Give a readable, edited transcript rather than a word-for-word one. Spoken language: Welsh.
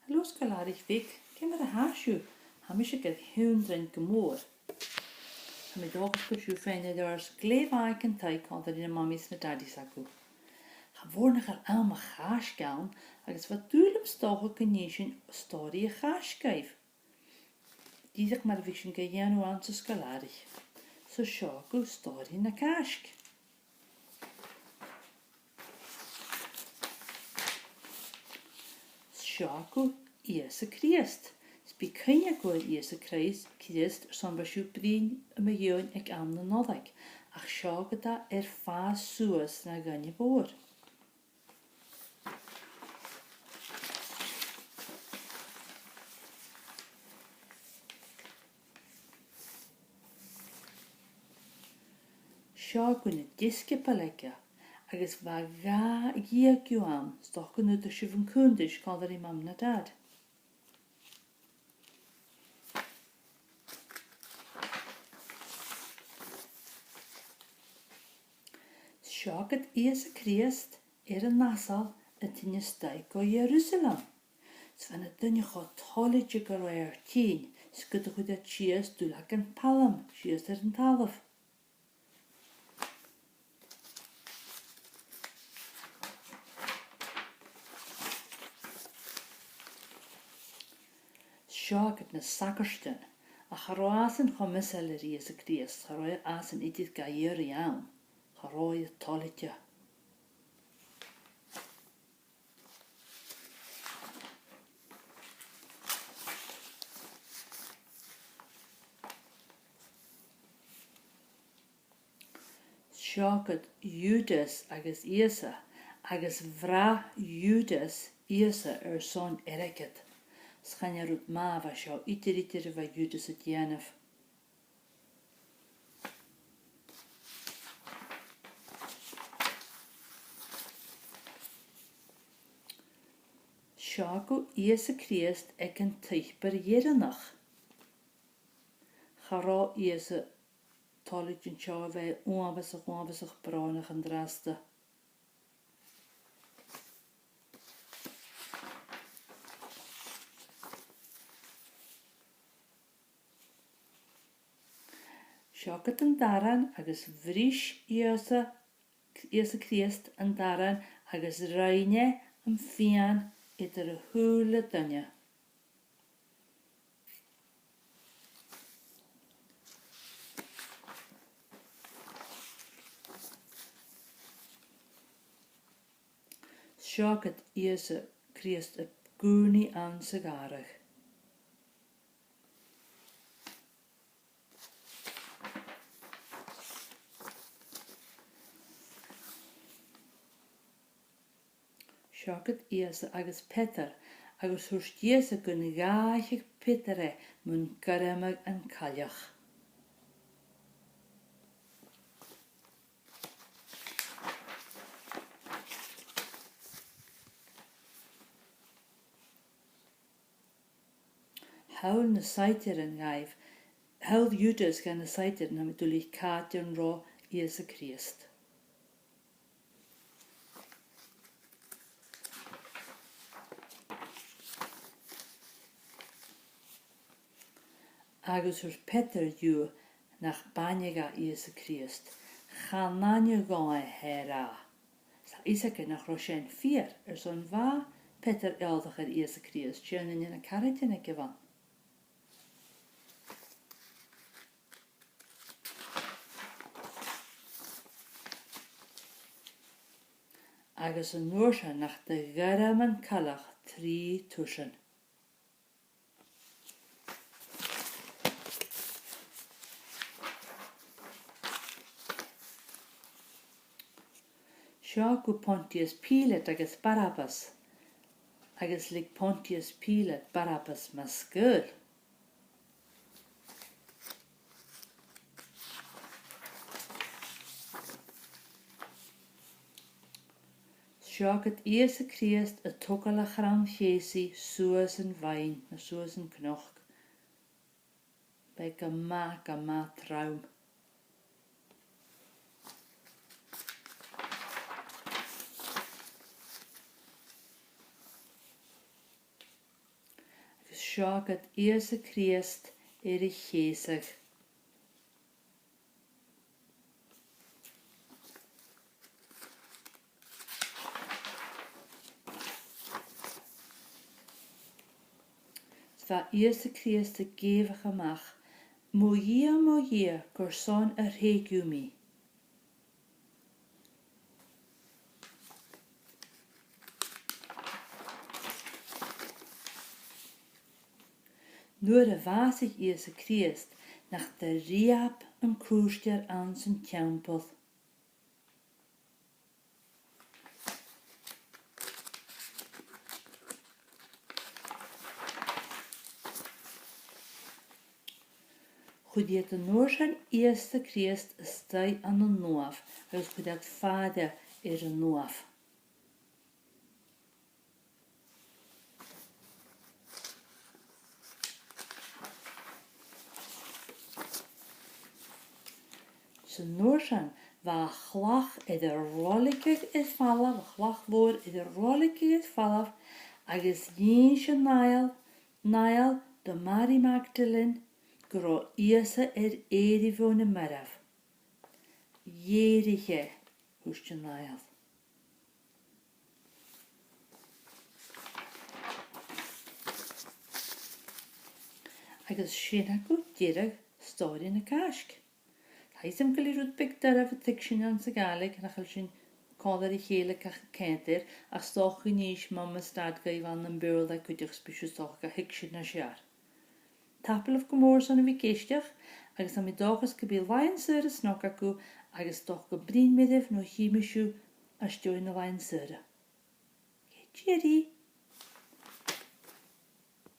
Los galar ich weg, kemmer a hasju, hamische get hundren gemoor. Ha mi dogus go siú féin ars gléfhaig an taik an in mammis na daddy saku. Ha vornach am a chaas gaan, agus wat dúlum stocha gnísin stóri a chaas gaif. Díach mar vision ge janu an sa skalarich. So seo go stóri na kask. Seo go Iesu Christ. Spi cynja go Iesu Christ son basú brin am a joon ag am na nodag. Ach seo go da fas suas na gynja boor. Seo go na diske palega. Agus va ga giagiu am, stoch go nu de sivan kundish kan er mam na dad. Seo go Iesu Christ an nasal a tinne staig go Jerusalem. Svan a dunne go tollige go tien, skudde go dat chies du lak an palam, chies an talaf. Seo na sackersten, a charásan chomisel Iesu Christ, charáid asan idid ga jeri aan, charáid tollige. Seo Judas agus Iesu, agus vra Judas Iesu son ereket. Schan rút máva seo itir va Judas at Janef. Seo go Iesu Christ ag an teichbar jeranach. Chará Iesu tolig an seo bheith uabasach bránach an drasta. Seo an daran agus bhrís Iesu Christ an daran agus raine an fian idir a húla dunne. Seo Iesu Christ a gúni an sa garach. Seo Iesu agus Peter agus thuairst Iesu go na gáithigh Petere mun garamag an callach. Hawl na saitir an gaibh, hawl Judas gan na saitir na medulich cáte an rá Iesu Christ. Agus Peter ju nach banjega Iesu Christ. Chananje gáin hera. Sa Isake nach Roshen 4 son va Peter eldiger Iesu Christ. Tjönen in a karretjene gewan. Agus een noorsha nach de garamen kalach 3 tussen. Seo go Pontius Pilate agus Barabbas, agus lig Pontius Pilate Barabbas mas gul. Seo Iesu Christ a tugal a chran Jési suas an wein na suas an knoch. Bei gama traum. seo go Iesu Christ ar I chéasach. Bheith Iesu Christ a géfach amach, mo dhé gur son a réigiú mí. Nuair a bhfasaigh Iesu Christ nach de riab an cúistear an san teampall. Chud iad an nuair sin Iesu Christ is staigh an nuamh, agus chud ag fada ar an nuamh. Sa nuair sin bheith chlach idir rollaigh is fallaf, a chlach mór idir rollaigh is fallaf, agus dhíon sin nail do Mary Magdalene go raibh Iesu ar éirí bhón na marabh. Dhéirithe uiste nail. Agus sin acu deireadh stóir na casc. Thaism go rúd pictar a bh sin an sa galig nach chail sin cálar I chéile céantar ach stocha níos mama stad gaibh an an beirl a chuideach spisiú stocha hic sin na sear. Tapal of go mór san a bhí céisteach agus am I dóchas go bíal bhain sura snoch acu agus doch go brín midibh nó híimiisiú a steoin na bhain sura. Jerry.